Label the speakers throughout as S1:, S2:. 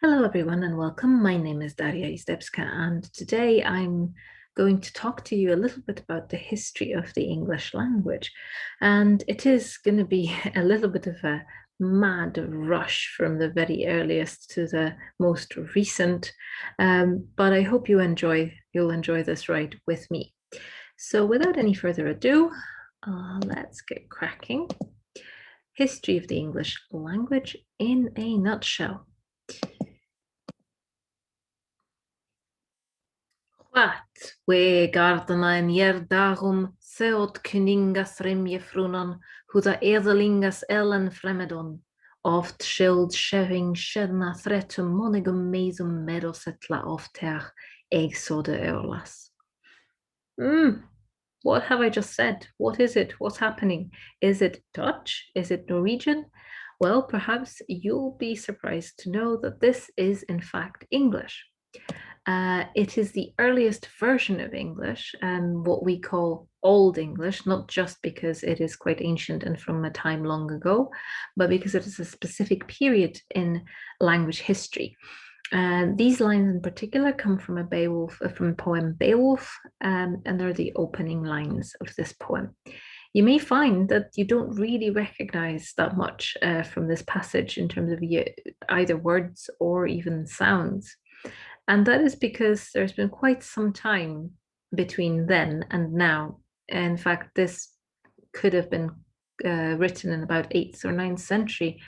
S1: Hello, everyone, and welcome. My name is Daria Istebska, and today I'm going to talk to you a little bit about the history of the English language. And it is going to be a little bit of a mad rush from the very earliest to the most recent, but I hope you'll enjoy this ride with me. So without any further ado, let's get cracking. History of the English language in a nutshell. What we gardana in jerdagum seot kuningas rimje frunon, huda edelingas ellen fremedon, oft schild sheving shedna thretum monigum mesum medosetla ofteach egsode eolas. What have I just said? What is it? What's happening? Is it Dutch? Is it Norwegian? Well, perhaps you'll be surprised to know that this is in fact English. It is the earliest version of English, what we call Old English, not just because it is quite ancient and from a time long ago, but because it is a specific period in language history. These lines in particular come from from the poem Beowulf, and they're the opening lines of this poem. You may find that you don't really recognize that much from this passage in terms of either words or even sounds. And that is because there's been quite some time between then and now. In fact, this could have been written in about 8th or 9th century.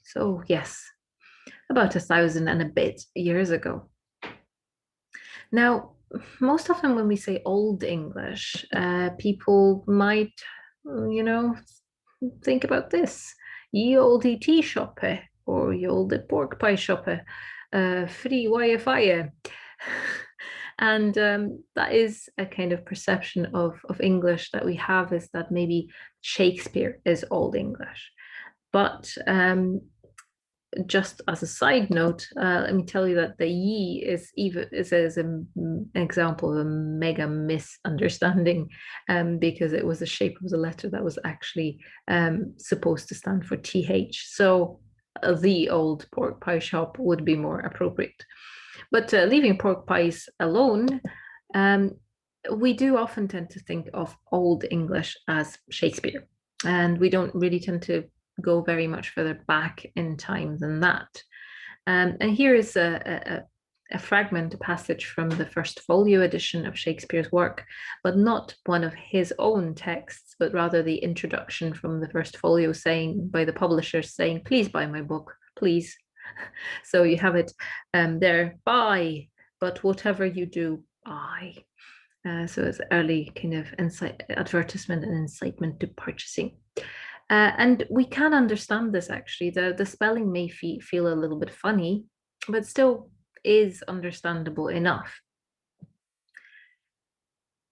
S1: So yes, about 1,000 and a bit years ago. Now, most often when we say Old English, people might, think about this. Ye olde tea shoppe, or ye olde pork pie shoppe, free Wi-Fi. And that is a kind of perception of English that we have, is that maybe Shakespeare is Old English. But just as a side note, let me tell you that the ye is an example of a mega misunderstanding, because it was the shape of the letter that was actually supposed to stand for th. So the old pork pie shop would be more appropriate. But leaving pork pies alone, we do often tend to think of Old English as Shakespeare, and we don't really tend to go very much further back in time than that. And here is a fragment, a passage from the first folio edition of Shakespeare's work, but not one of his own texts, but rather the introduction from the first folio by the publisher saying, please buy my book, please. So you have it there, buy, but whatever you do, buy. So it's early kind of advertisement and incitement to purchasing. And we can understand this actually. The spelling may feel a little bit funny, but still is understandable enough.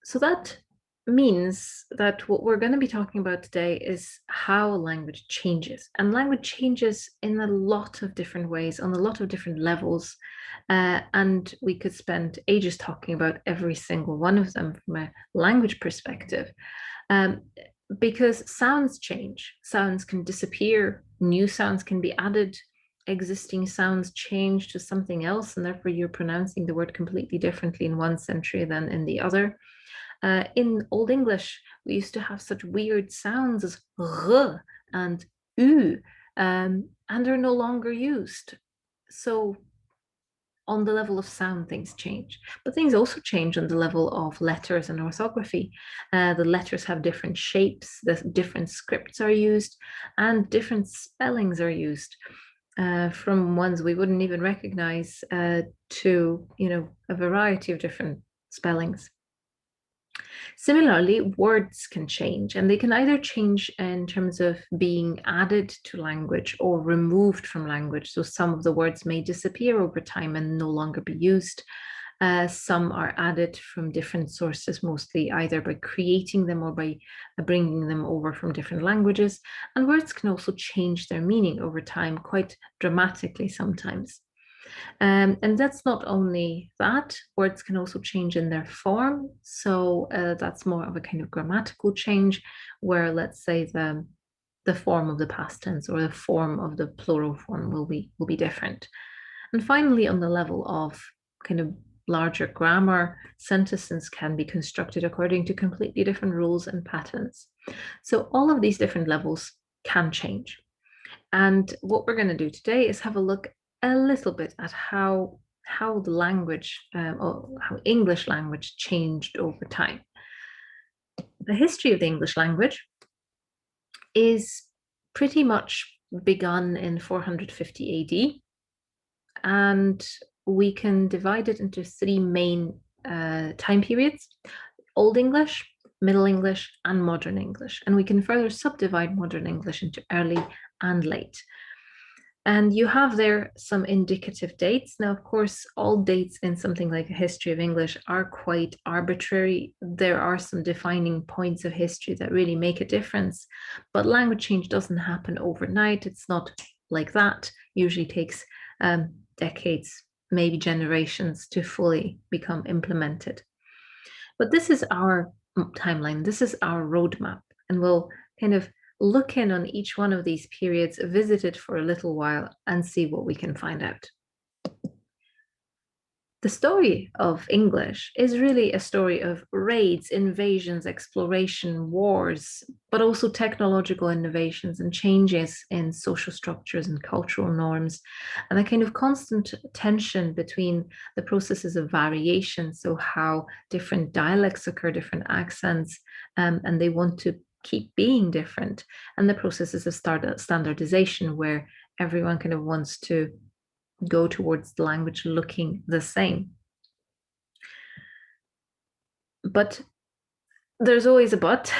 S1: So that means that what we're going to be talking about today is how language changes. And language changes in a lot of different ways, on a lot of different levels. And we could spend ages talking about every single one of them from a language perspective. Because sounds change, sounds can disappear, new sounds can be added, existing sounds change to something else, and therefore you're pronouncing the word completely differently in one century than in the other. In Old English, we used to have such weird sounds as r and u, and they're no longer used. So on the level of sound, things change, but things also change on the level of letters and orthography. The letters have different shapes, the different scripts are used, and different spellings are used, from ones we wouldn't even recognize to, a variety of different spellings. Similarly, words can change, and they can either change in terms of being added to language or removed from language. So some of the words may disappear over time and no longer be used. Some are added from different sources, mostly either by creating them or by bringing them over from different languages. And words can also change their meaning over time quite dramatically sometimes. And that's not only that, words can also change in their form. So that's more of a kind of grammatical change, where let's say the form of the past tense or the form of the plural form will be different. And finally, on the level of kind of larger grammar, sentences can be constructed according to completely different rules and patterns. So all of these different levels can change. And what we're going to do today is have a look a little bit at how the language, or how English language changed over time. The history of the English language is pretty much begun in 450 AD, and we can divide it into three main time periods: Old English, Middle English, and Modern English. And we can further subdivide Modern English into early and late. And you have there some indicative dates. Now, of course, all dates in something like a history of English are quite arbitrary. There are some defining points of history that really make a difference, but language change doesn't happen overnight. It's not like that. Usually takes decades, maybe generations to fully become implemented. But this is our timeline. This is our roadmap, and we'll kind of look in on each one of these periods, visit it for a little while, and see what we can find out. The story of English is really a story of raids, invasions, exploration, wars, but also technological innovations and changes in social structures and cultural norms, and a kind of constant tension between the processes of variation, so how different dialects occur, different accents, and they want to keep being different, and the processes of standardization, where everyone kind of wants to go towards the language looking the same. But there's always a but.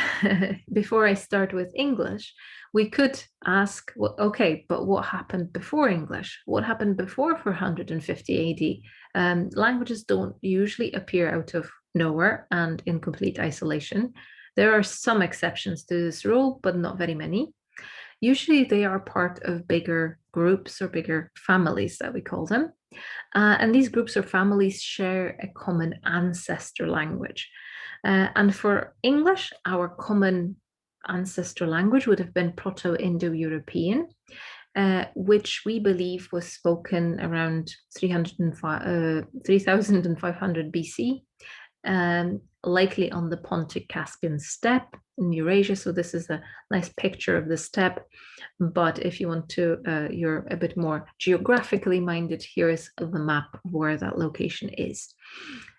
S1: Before I start with English, we could ask, well, okay, but what happened before English? What happened before 450 AD? Languages don't usually appear out of nowhere and in complete isolation. There are some exceptions to this rule, but not very many. Usually they are part of bigger groups or bigger families that we call them. And these groups or families share a common ancestor language. And for English, our common ancestor language would have been Proto-Indo-European, which we believe was spoken around 3500 BC, likely on the Pontic-Caspian steppe in Eurasia. So this is a nice picture of the steppe. But if you want to, you're a bit more geographically minded, here is the map of where that location is.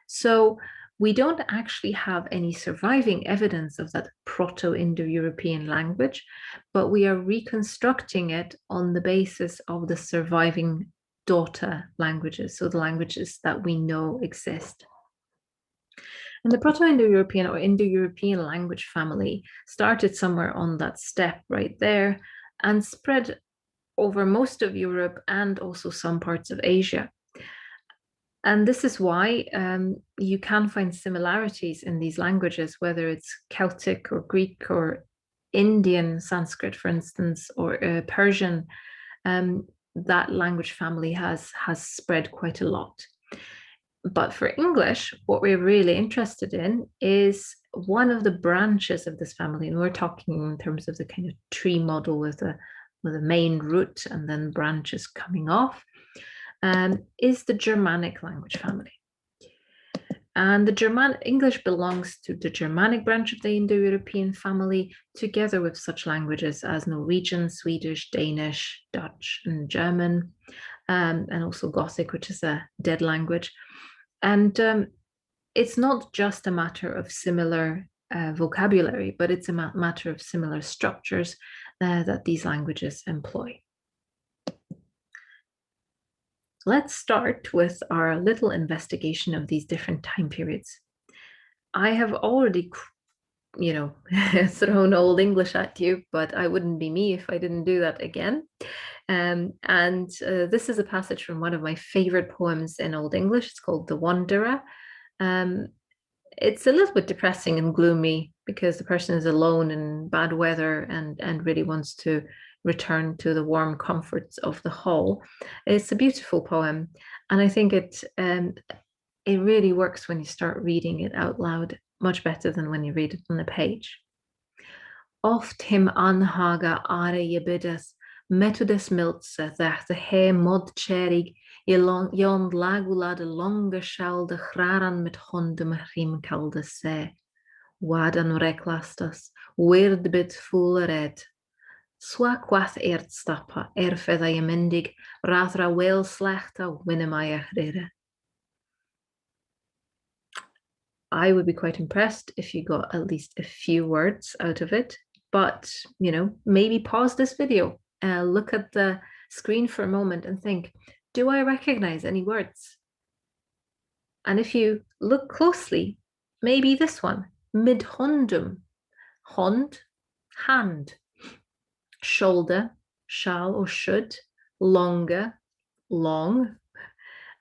S1: So we don't actually have any surviving evidence of that Proto-Indo-European language, but we are reconstructing it on the basis of the surviving daughter languages, so the languages that we know exist. And the Proto-Indo-European or Indo-European language family started somewhere on that steppe right there and spread over most of Europe and also some parts of Asia. And this is why you can find similarities in these languages, whether it's Celtic or Greek or Indian Sanskrit, for instance, or Persian. That language family has spread quite a lot. But for English, what we're really interested in is one of the branches of this family, and we're talking in terms of the kind of tree model with a main root and then branches coming off, is the Germanic language family. And the English belongs to the Germanic branch of the Indo-European family, together with such languages as Norwegian, Swedish, Danish, Dutch, and German, and also Gothic, which is a dead language. And it's not just a matter of similar vocabulary, but it's a matter of similar structures that these languages employ. Let's start with our little investigation of these different time periods. I have already, thrown Old English at you, but I wouldn't be me if I didn't do that again. This is a passage from one of my favorite poems in Old English. It's called The Wanderer. It's a little bit depressing and gloomy because the person is alone in bad weather and really wants to return to the warm comforts of the hall. It's a beautiful poem, and I think it really works when you start reading it out loud, much better than when you read it on the page. Oft him anhaga are jebides, Methodus miltse, that the he mod cherig, jond lagula de longe shal de graran met hondum rimkalde se. Wadan reklastas, weird bit full red. Swa kwath eerdstappa, erfedda je myndig, rathra wel slechta winnemaya rere. I would be quite impressed if you got at least a few words out of it, but, you know, maybe pause this video, look at the screen for a moment and think, do I recognize any words? And if you look closely, maybe this one, midhondum, hond, hand, shoulder, shall or should, longer, long.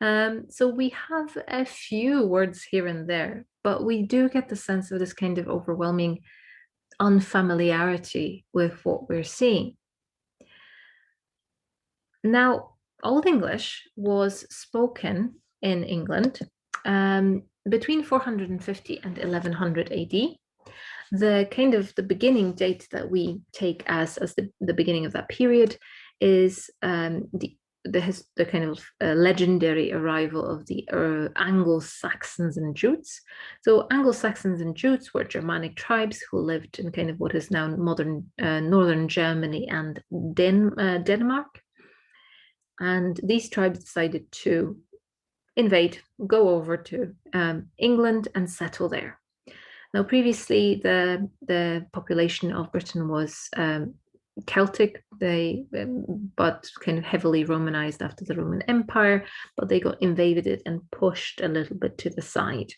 S1: So we have a few words here and there, but we do get the sense of this kind of overwhelming unfamiliarity with what we're seeing. Now, Old English was spoken in England between 450 and 1100 AD. The kind of the beginning date that we take as the beginning of that period is the kind of legendary arrival of the Anglo-Saxons and Jutes. So Anglo-Saxons and Jutes were Germanic tribes who lived in kind of what is now modern northern Germany and Denmark. And these tribes decided to invade, go over to England and settle there. Now, previously, the population of Britain was Celtic, but kind of heavily Romanized after the Roman Empire, but they got invaded and pushed a little bit to the side.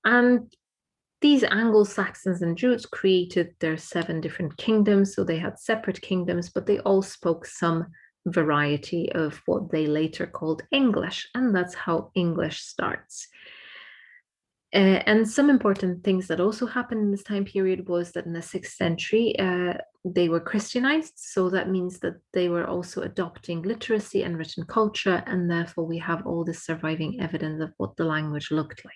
S1: And these Anglo-Saxons and Jutes created their 7 different kingdoms. So they had separate kingdoms, but they all spoke some variety of what they later called English. And that's how English starts. And some important things that also happened in this time period was that in the 6th century, they were Christianized. So that means that they were also adopting literacy and written culture. And therefore, we have all this surviving evidence of what the language looked like.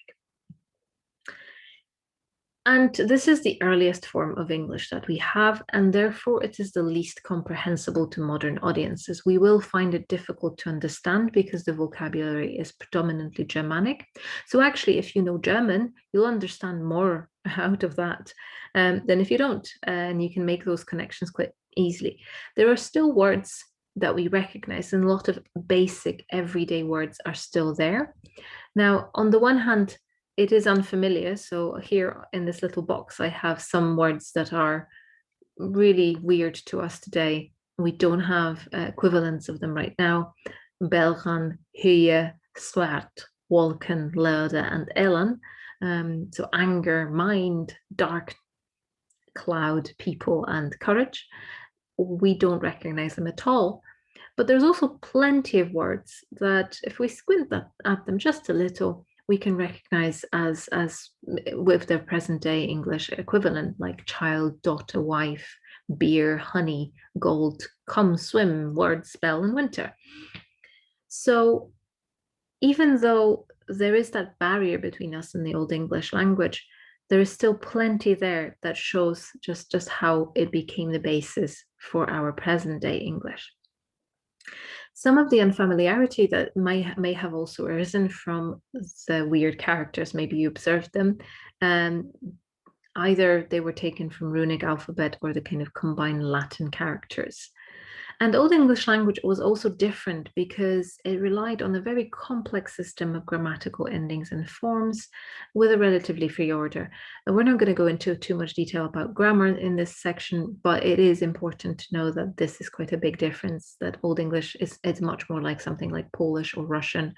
S1: And this is the earliest form of English that we have, and therefore it is the least comprehensible to modern audiences. We will find it difficult to understand because the vocabulary is predominantly Germanic. So actually, if you know German, you'll understand more out of that than if you don't, and you can make those connections quite easily. There are still words that we recognize, and a lot of basic everyday words are still there. Now, on the one hand, it is unfamiliar. So here in this little box, I have some words that are really weird to us today. We don't have equivalents of them right now. Belgan, Hye, Swart, Wolken, Leude, and Ellen. So anger, mind, dark, cloud, people, and courage. We don't recognize them at all. But there's also plenty of words that if we squint at them just a little, we can recognize as with their present day English equivalent, like child, daughter, wife, beer, honey, gold, come, swim, word, spell, and winter. So even though there is that barrier between us and the Old English language, there is still plenty there that shows just how it became the basis for our present day English. Some of the unfamiliarity that may have also arisen from the weird characters, maybe you observed them, either they were taken from runic alphabet or the kind of combined Latin characters. And Old English language was also different because it relied on a very complex system of grammatical endings and forms with a relatively free order. And we're not going to go into too much detail about grammar in this section, but it is important to know that this is quite a big difference, that Old English is much more like something like Polish or Russian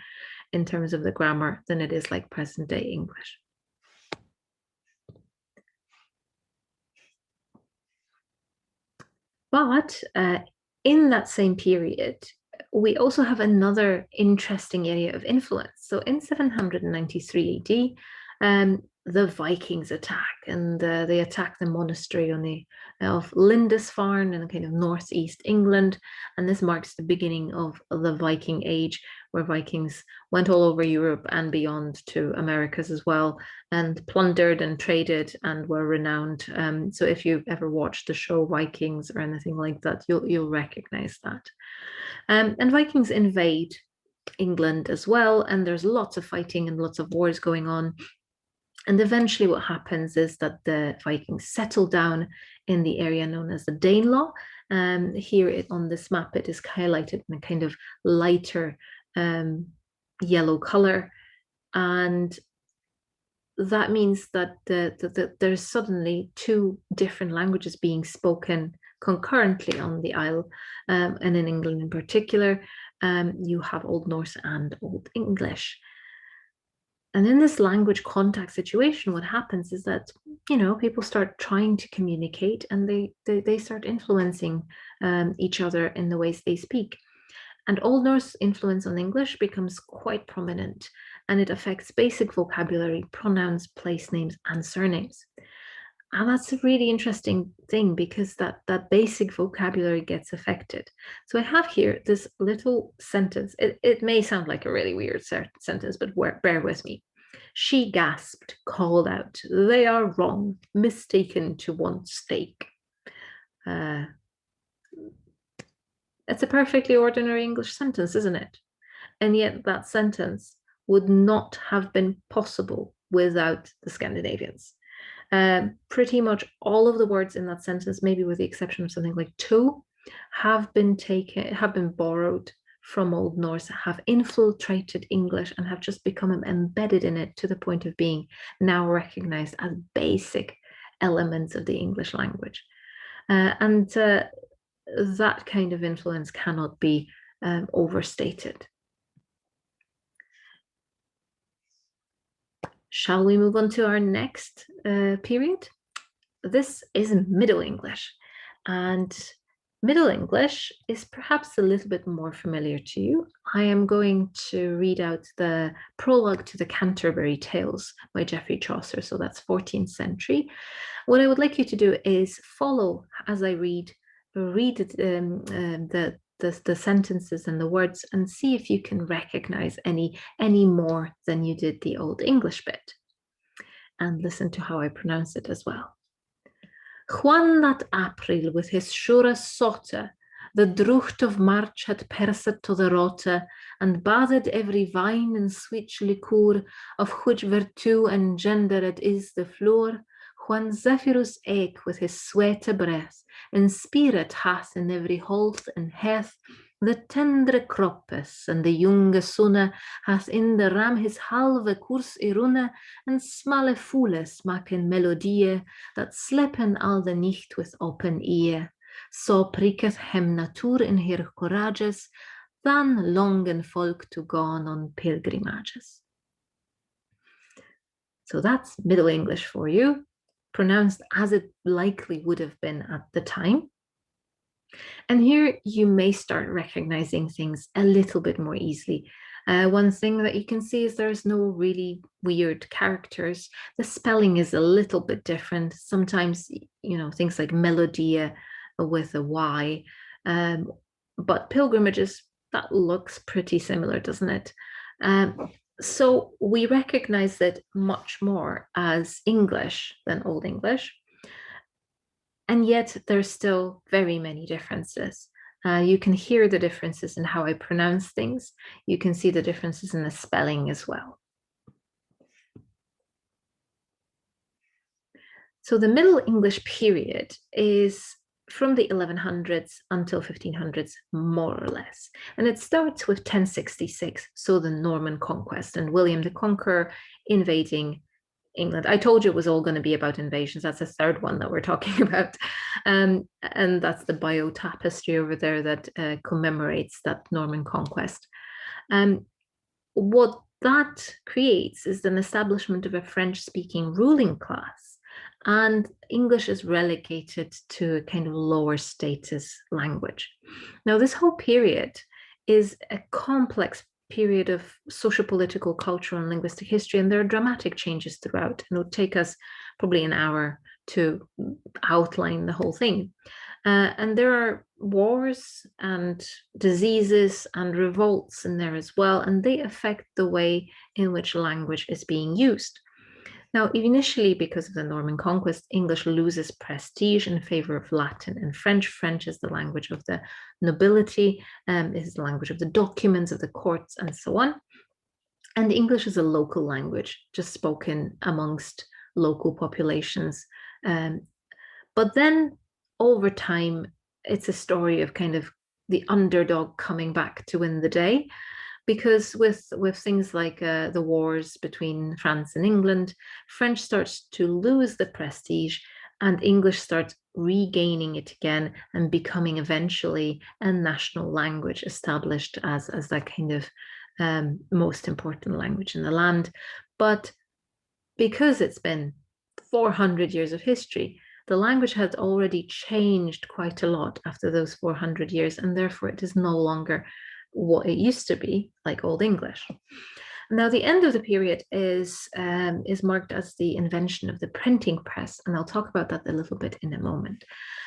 S1: in terms of the grammar than it is like present day English. But in that same period, we also have another interesting area of influence. So in 793 AD, the Vikings attack, and they attack the monastery of Lindisfarne in kind of northeast England, and this marks the beginning of the Viking Age, where Vikings went all over Europe and beyond to Americas as well, and plundered and traded and were renowned. So if you've ever watched the show Vikings or anything like that, you'll recognize that. And Vikings invade England as well, and there's lots of fighting and lots of wars going on. And eventually what happens is that the Vikings settle down in the area known as the Danelaw. Here on this map, it is highlighted in a kind of lighter yellow color. And that means that there's suddenly two different languages being spoken concurrently on the Isle, and in England in particular. You have Old Norse and Old English. And in this language contact situation, what happens is that, people start trying to communicate, and they start influencing each other in the ways they speak. And Old Norse influence on English becomes quite prominent, and it affects basic vocabulary, pronouns, place names, and surnames. And that's a really interesting thing, because that basic vocabulary gets affected. So I have here this little sentence. It may sound like a really weird sentence, but bear with me. She gasped, called out, "They are wrong, mistaken to want steak." It's a perfectly ordinary English sentence, isn't it? And yet that sentence would not have been possible without the Scandinavians. Pretty much all of the words in that sentence, maybe with the exception of something like to, have been borrowed from Old Norse, have infiltrated English, and have just become embedded in it to the point of being now recognized as basic elements of the English language. And that kind of influence cannot be overstated. Shall we move on to our next period? This is Middle English, and Middle English is perhaps a little bit more familiar to you. I am going to read out the prologue to the Canterbury Tales by Geoffrey Chaucer, so that's 14th century. What I would like you to do is follow as I read the sentences and the words, and see if you can recognize any more than you did the Old English bit. And listen to how I pronounce it as well. Juan that April with his sure sotte, the drucht of March had perset to the rotte, and bathed every vine and sweet liqueur, of which virtue engendered is the floor. Juan Zephyrus eke with his sweete breath, and spirit hath in every holt and heath, the tendre kroppes and the jonge sonne hath in the ram his halve koers I runne, and smalle fooles maken melodie, that slepen al de nicht with open ear. So pricketh hem natuur in her courages, than longen folk to gone on pilgrimages. So that's Middle English for you, pronounced as it likely would have been at the time. And here you may start recognizing things a little bit more easily. One thing that you can see is there's no really weird characters. The spelling is a little bit different. Sometimes, things like melodia with a Y, but pilgrimages, that looks pretty similar, doesn't it? So we recognize it much more as English than Old English. And yet there's still very many differences. You can hear the differences in how I pronounce things. You can see the differences in the spelling as well. So the Middle English period is from the 1100s until 1500s, more or less. And it starts with 1066, so the Norman conquest and William the Conqueror invading England. I told you it was all going to be about invasions. That's the third one that we're talking about. And that's the bio tapestry over there that commemorates that Norman conquest. What that creates is an establishment of a French-speaking ruling class, and English is relegated to a kind of lower status language. Now, this whole period is a complex period of social-political, cultural, and linguistic history, and there are dramatic changes throughout. And it would take us probably an hour to outline the whole thing. And there are wars and diseases and revolts in there as well, and they affect the way in which language is being used. Now, initially, because of the Norman conquest, English loses prestige in favor of Latin and French. French is the language of the nobility, is the language of the documents, of the courts, and so on. And English is a local language, just spoken amongst local populations. But then over time, it's a story of kind of the underdog coming back to win the day. Because with things like the wars between France and England, French starts to lose the prestige and English starts regaining it again and becoming eventually a national language established as that kind of most important language in the land. But because it's been 400 years of history, the language has already changed quite a lot after those 400 years, and therefore it is no longer what it used to be, like Old English. Now, the end of the period is marked as the invention of the printing press, and I'll talk about that a little bit in a moment.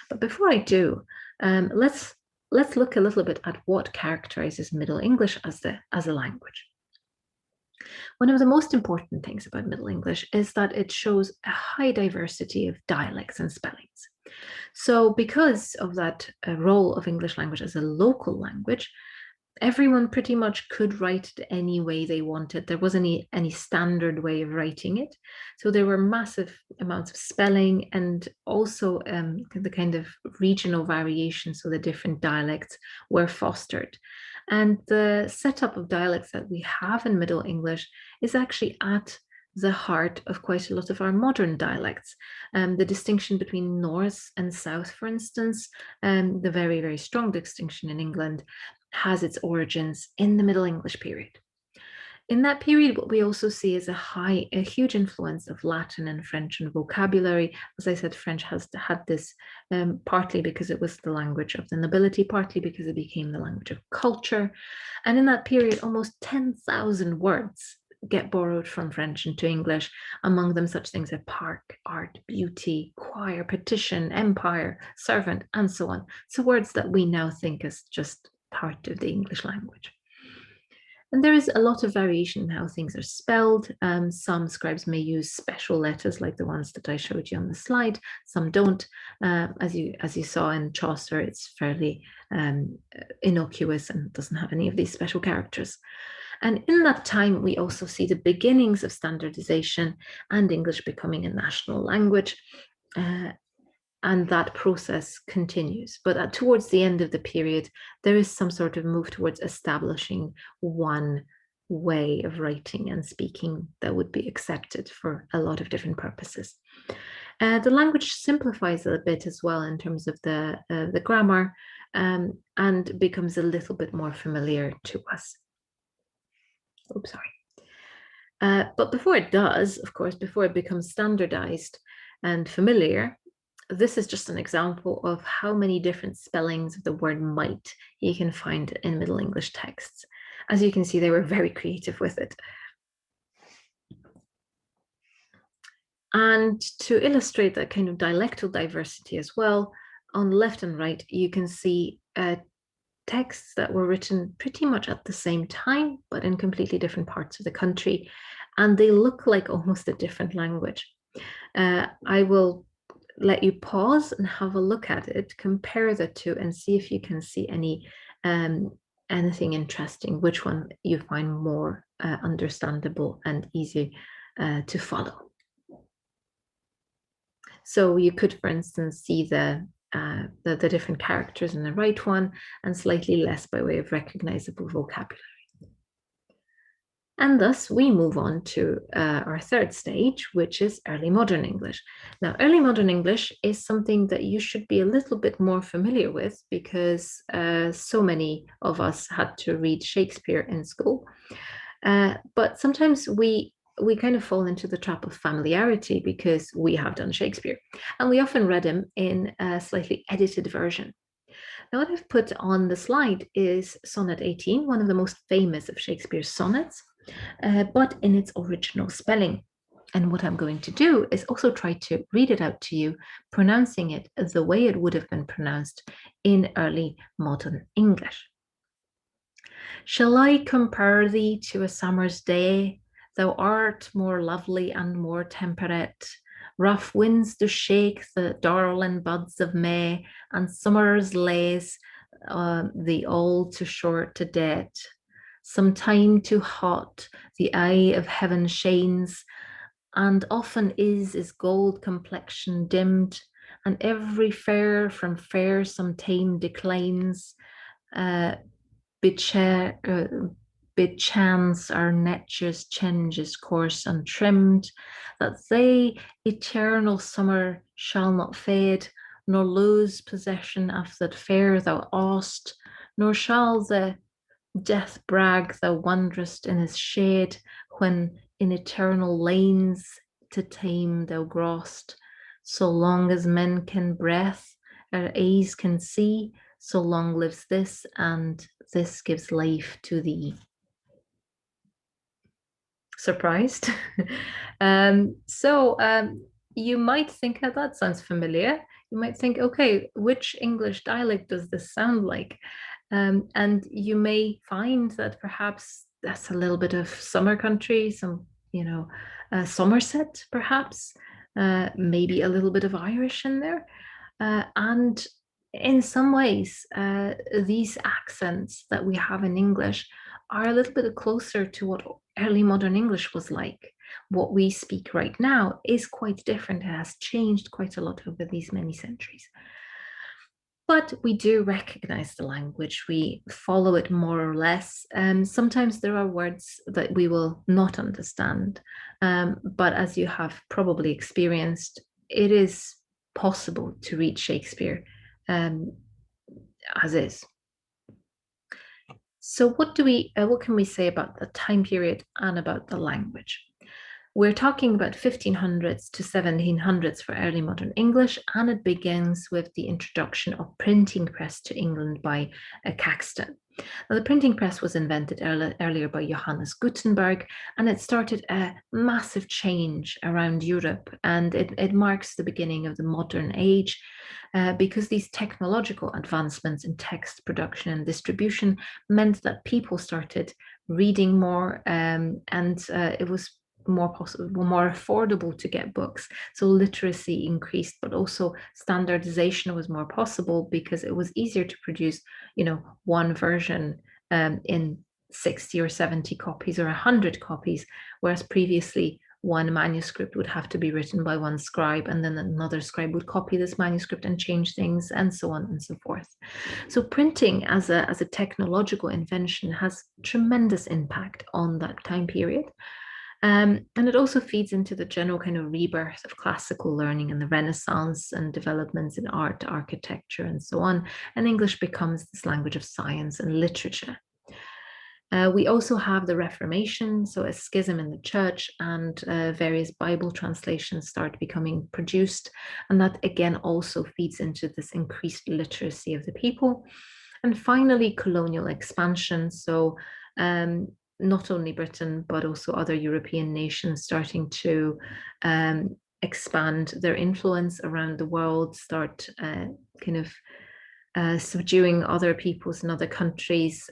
S1: But before I do, let's look a little bit at what characterizes Middle English as a language. One of the most important things about Middle English is that it shows a high diversity of dialects and spellings. So because of that role of English language as a local language, everyone pretty much could write it any way they wanted. There wasn't any standard way of writing it. So there were massive amounts of spelling and also the kind of regional variations, so the different dialects were fostered. And the setup of dialects that we have in Middle English is actually at the heart of quite a lot of our modern dialects. The distinction between North and South, for instance, the very, very strong distinction in England, has its origins in the Middle English period. In that period, what we also see is a huge influence of Latin and French and vocabulary. As I said, French has had this partly because it was the language of the nobility, partly because it became the language of culture. And in that period, almost 10,000 words get borrowed from French into English, among them such things as park, art, beauty, choir, petition, empire, servant, and so on. So words that we now think as just part of the English language. And there is a lot of variation in how things are spelled. Some scribes may use special letters like the ones that I showed you on the slide. Some don't. As you saw in Chaucer, it's fairly innocuous and doesn't have any of these special characters. And in that time, we also see the beginnings of standardization and English becoming a national language. And that process continues. But towards the end of the period, there is some sort of move towards establishing one way of writing and speaking that would be accepted for a lot of different purposes. The language simplifies a bit as well in terms of the grammar and becomes a little bit more familiar to us. Oops, sorry. But before it does, of course, before it becomes standardized and familiar, this is just an example of how many different spellings of the word might you can find in Middle English texts. As you can see, they were very creative with it. And to illustrate that kind of dialectal diversity as well, on the left and right, you can see texts that were written pretty much at the same time, but in completely different parts of the country. And they look like almost a different language. I will let you pause and have a look at it, compare the two, and see if you can see anything interesting, which one you find more understandable and easy to follow. So you could, for instance, see the different characters in the right one and slightly less by way of recognizable vocabulary. And thus we move on to our third stage, which is early modern English. Now, early modern English is something that you should be a little bit more familiar with because so many of us had to read Shakespeare in school. But sometimes we kind of fall into the trap of familiarity because we have done Shakespeare and we often read him in a slightly edited version. Now, what I've put on the slide is Sonnet 18, one of the most famous of Shakespeare's sonnets, but in its original spelling. And what I'm going to do is also try to read it out to you, pronouncing it the way it would have been pronounced in early modern English. Shall I compare thee to a summer's day? Thou art more lovely and more temperate. Rough winds do shake the darling buds of May, and summer's lays the all too short to date. Some time too hot, the eye of heaven shines, and often is gold complexion dimmed, and every fair from fair some time declines. Uh, Bechance our natures changes course untrimmed, that they eternal summer shall not fade, nor lose possession of that fair thou awest, nor shall the death brag thou wanderest in his shade, when in eternal lanes to time thou grost. So long as men can breath, our eyes can see, so long lives this, and this gives life to thee. Surprised? You might think that sounds familiar. You might think, okay, which English dialect does this sound like? And you may find that perhaps that's a little bit of summer country, Somerset, perhaps, maybe a little bit of Irish in there. And in some ways, these accents that we have in English are a little bit closer to what early modern English was like. What we speak right now is quite different. It has changed quite a lot over these many centuries. But we do recognize the language, we follow it more or less. Sometimes there are words that we will not understand. But as you have probably experienced, it is possible to read Shakespeare as is. So what can we say about the time period and about the language? We're talking about 1500s to 1700s for early modern English, and it begins with the introduction of printing press to England by Caxton. Now, the printing press was invented earlier by Johannes Gutenberg, and it started a massive change around Europe, and it marks the beginning of the modern age because these technological advancements in text production and distribution meant that people started reading more, and it was more possible, more affordable to get books. So literacy increased, but also standardization was more possible because it was easier to produce, one version in 60 or 70 copies or 100 copies, whereas previously one manuscript would have to be written by one scribe, and then another scribe would copy this manuscript and change things, and so on and so forth. So printing as a technological invention has tremendous impact on that time period. And it also feeds into the general kind of rebirth of classical learning and the Renaissance and developments in art, architecture, and so on. And English becomes this language of science and literature. We also have the Reformation, so a schism in the church, and various Bible translations start becoming produced. And that again also feeds into this increased literacy of the people. And finally, colonial expansion. So not only Britain, but also other European nations starting to expand their influence around the world, start subduing other peoples in other countries,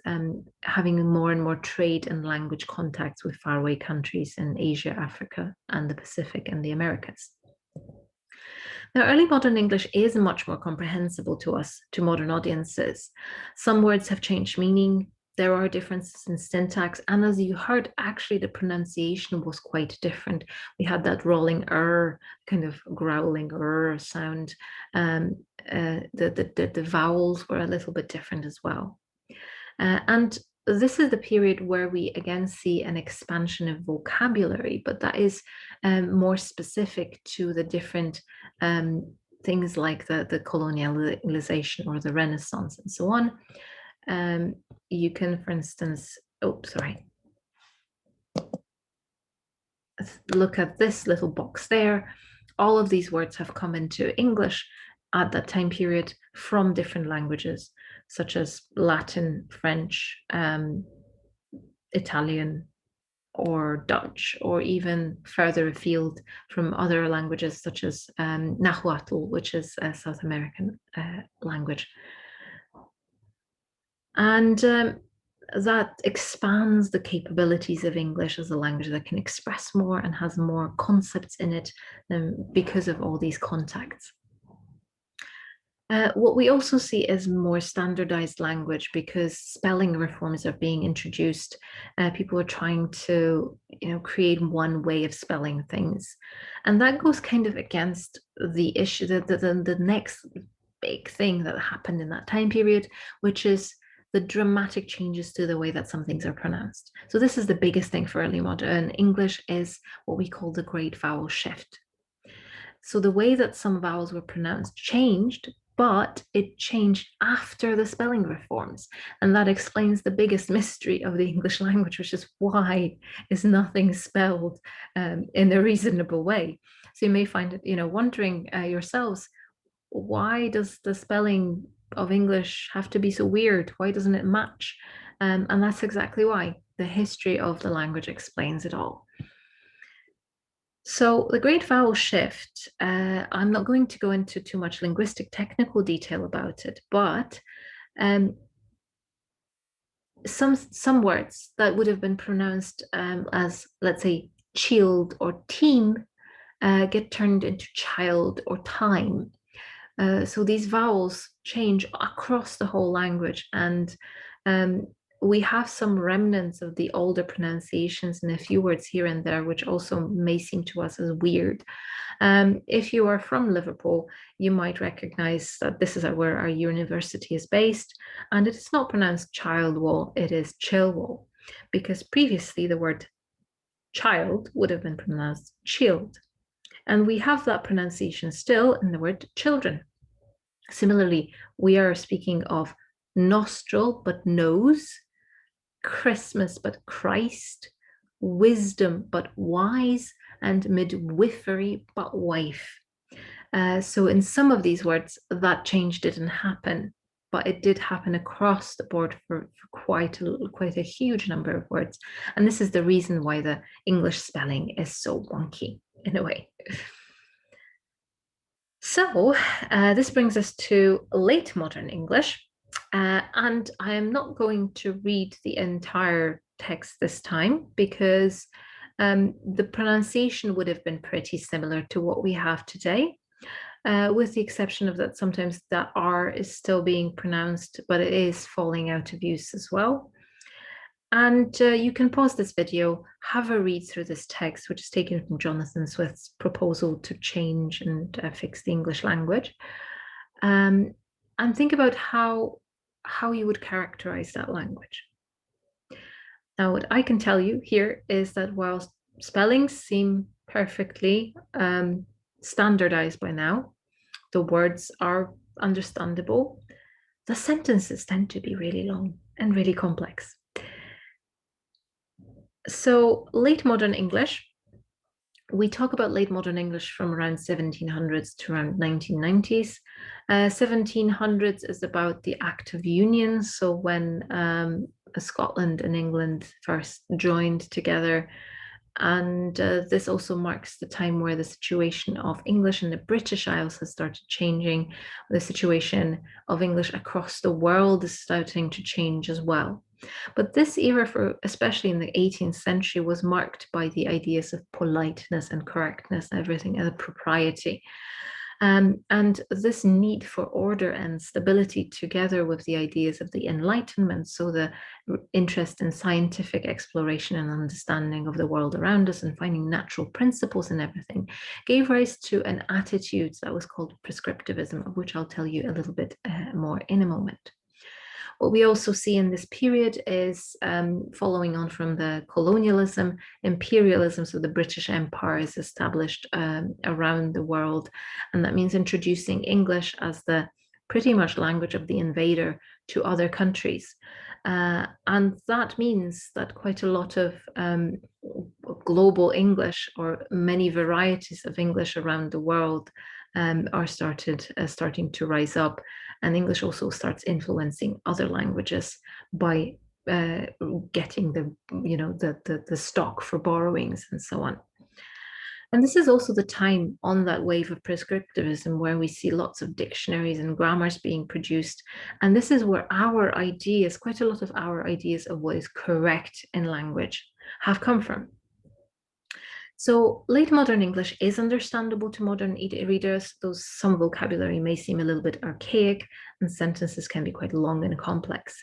S1: having more and more trade and language contacts with faraway countries in Asia, Africa, and the Pacific and the Americas. Now, early modern English is much more comprehensible to us, to modern audiences. Some words have changed meaning. There are differences in syntax, and as you heard, actually the pronunciation was quite different. We had that rolling kind of growling sound. The vowels were a little bit different as well. And this is the period where we again see an expansion of vocabulary, but that is more specific to the different things like the colonialization or the Renaissance and so on. You can, for instance, look at this little box there. All of these words have come into English at that time period from different languages. such as Latin, French, Italian, or Dutch, or even further afield from other languages such as Nahuatl, which is a South American language. And that expands the capabilities of English as a language that can express more and has more concepts in it because of all these contacts. What we also see is more standardized language because spelling reforms are being introduced. People are trying to, create one way of spelling things, and that goes kind of against the issue. The next big thing that happened in that time period, which is the dramatic changes to the way that some things are pronounced. So this is the biggest thing for early modern English, is what we call the Great Vowel Shift. So the way that some vowels were pronounced changed, but it changed after the spelling reforms. And that explains the biggest mystery of the English language, which is why is nothing spelled in a reasonable way. So you may find it, wondering yourselves, why does the spelling of English have to be so weird? Why doesn't it match? And that's exactly why. The history of the language explains it all. So the Great Vowel Shift, I'm not going to go into too much linguistic technical detail about it, but some words that would have been pronounced as, let's say, child or team get turned into child or time. So these vowels change across the whole language, and we have some remnants of the older pronunciations in a few words here and there, which also may seem to us as weird. If you are from Liverpool, you might recognize that this is where our university is based, and it is not pronounced Childwall, it is Chilwell, because previously the word child would have been pronounced child. And we have that pronunciation still in the word children. Similarly, we are speaking of nostril but nose, Christmas but Christ, wisdom but wise, and midwifery but wife. So in some of these words, that change didn't happen, but it did happen across the board for quite a huge number of words. And this is the reason why the English spelling is so wonky in a way. So this brings us to late modern English. And I am not going to read the entire text this time because the pronunciation would have been pretty similar to what we have today, with the exception of that sometimes that R is still being pronounced, but it is falling out of use as well. And you can pause this video, have a read through this text, which is taken from Jonathan Swift's proposal to change and fix the English language, and think about how you would characterize that language. Now, what I can tell you here is that while spellings seem perfectly standardized by now, the words are understandable, the sentences tend to be really long and really complex. So late modern English, we talk about late modern English from around 1700s to around 1990s. 1700s is about the Act of Union. So when Scotland and England first joined together. And this also marks the time where the situation of English in the British Isles has started changing. The situation of English across the world is starting to change as well. But this era, especially in the 18th century, was marked by the ideas of politeness and correctness, everything as propriety. And this need for order and stability, together with the ideas of the Enlightenment, so the interest in scientific exploration and understanding of the world around us and finding natural principles in everything, gave rise to an attitude that was called prescriptivism, of which I'll tell you a little bit more in a moment. What we also see in this period is, following on from the colonialism, imperialism, so the British Empire is established around the world, and that means introducing English as the pretty much language of the invader to other countries. And that means that quite a lot of global English, or many varieties of English around the world, are starting to rise up, and English also starts influencing other languages by getting the stock for borrowings and so on. And this is also the time on that wave of prescriptivism where we see lots of dictionaries and grammars being produced. And this is where our ideas, quite a lot of our ideas of what is correct in language, have come from. So late modern English is understandable to modern readers, though some vocabulary may seem a little bit archaic and sentences can be quite long and complex.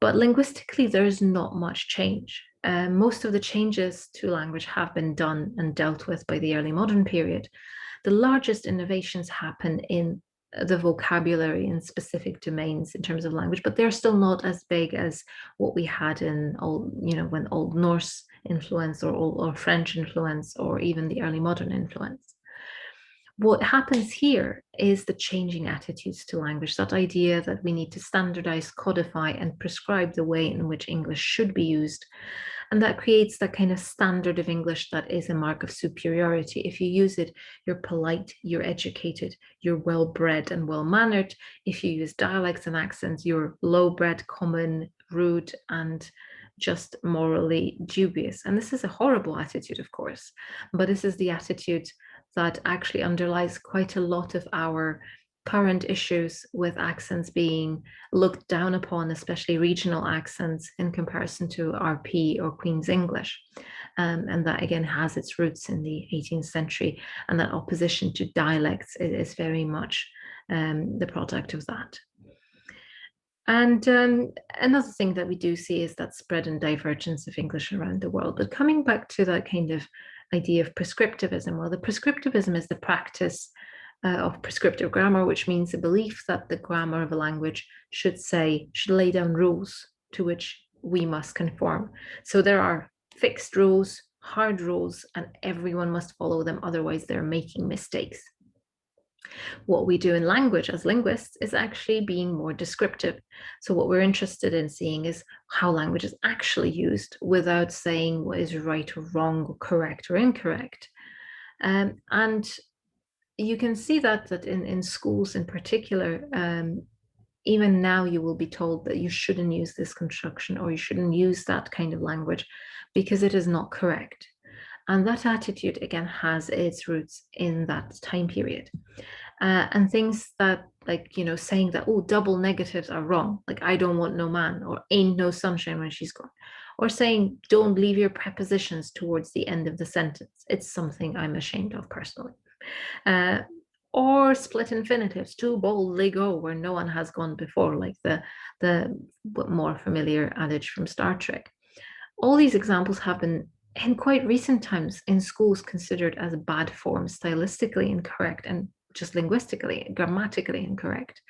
S1: But linguistically, there's not much change. Most of the changes to language have been done and dealt with by the early modern period. The largest innovations happen in the vocabulary in specific domains in terms of language, but they're still not as big as what we had in when Old Norse influence or French influence or even the early modern influence. What happens here is the changing attitudes to language, that idea that we need to standardize, codify, and prescribe the way in which English should be used. And that creates that kind of standard of English that is a mark of superiority. If you use it, you're polite, you're educated, you're well-bred and well-mannered. If you use dialects and accents, you're low-bred, common, rude, and just morally dubious. And this is a horrible attitude, of course, but this is the attitude that actually underlies quite a lot of our current issues with accents being looked down upon, especially regional accents in comparison to RP or Queen's English. And that again has its roots in the 18th century, and that opposition to dialects is very much the product of that. And another thing that we do see is that spread and divergence of English around the world. But coming back to that kind of idea of prescriptivism, well, the prescriptivism is the practice of prescriptive grammar, which means the belief that the grammar of a language should lay down rules to which we must conform. So there are fixed rules, hard rules, and everyone must follow them, otherwise they're making mistakes. What we do in language as linguists is actually being more descriptive. So what we're interested in seeing is how language is actually used without saying what is right or wrong or correct or incorrect. And you can see that in schools in particular, even now you will be told that you shouldn't use this construction or you shouldn't use that kind of language because it is not correct. And that attitude, again, has its roots in that time period. And things that, like, saying that, oh, double negatives are wrong, like I don't want no man, or ain't no sunshine when she's gone, or saying don't leave your prepositions towards the end of the sentence. It's something I'm ashamed of personally. Or split infinitives, to boldly go where no one has gone before, like the more familiar adage from Star Trek. All these examples have been in quite recent times in schools considered as bad forms, stylistically incorrect and just linguistically, grammatically incorrect.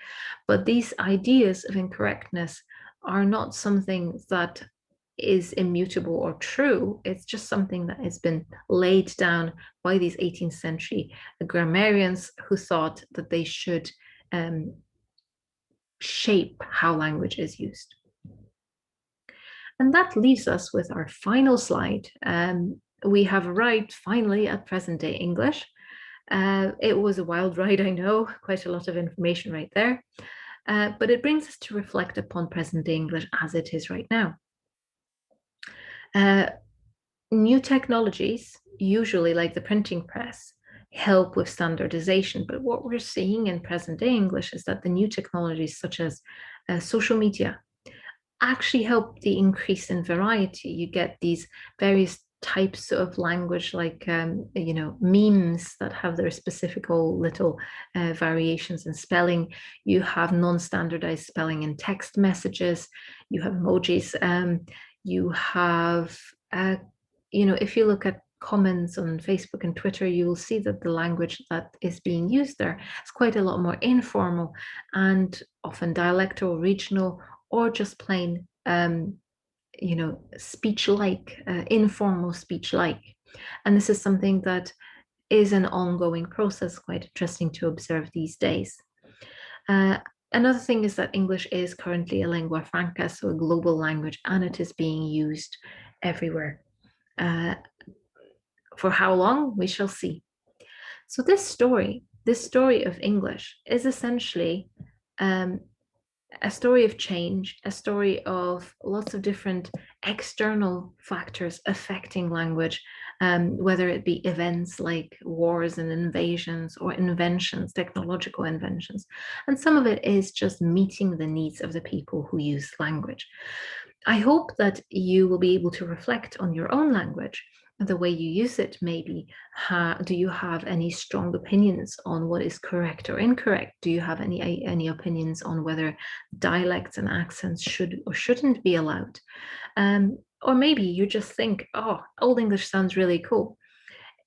S1: But these ideas of incorrectness are not something that is immutable or true. It's just something that has been laid down by these 18th century grammarians who thought that they should shape how language is used. And that leaves us with our final slide. We have arrived finally at present day English. It was a wild ride, I know, quite a lot of information right there. But it brings us to reflect upon present day English as it is right now. New technologies, usually like the printing press, help with standardization. But what we're seeing in present day English is that the new technologies such as social media actually help the increase in variety. You get these various types of language, like memes that have their specific little variations in spelling. You have non-standardized spelling in text messages. You have emojis. You have if you look at comments on Facebook and Twitter, you will see that the language that is being used there is quite a lot more informal and often dialectal, regional, or just plain, speech-like, informal speech-like. And this is something that is an ongoing process, quite interesting to observe these days. Another thing is that English is currently a lingua franca, so a global language, and it is being used everywhere. For how long, we shall see. So this story this story of English is essentially a story of change, a story of lots of different external factors affecting language, whether it be events like wars and invasions or inventions, technological inventions. And some of it is just meeting the needs of the people who use language. I hope that you will be able to reflect on your own language, the way you use it. Maybe do you have any strong opinions on what is correct or incorrect? Do you have any opinions on whether dialects and accents should or shouldn't be allowed? Or maybe you just think, oh, Old English sounds really cool.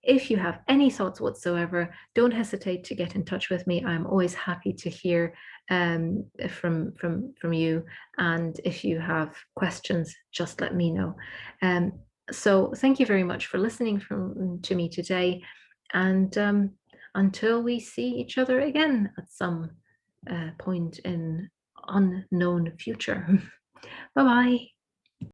S1: If you have any thoughts whatsoever, don't hesitate to get in touch with me. I'm always happy to hear from you. And if you have questions, just let me know. So thank you very much for listening to me today. And until we see each other again at some point in unknown future. Bye-bye.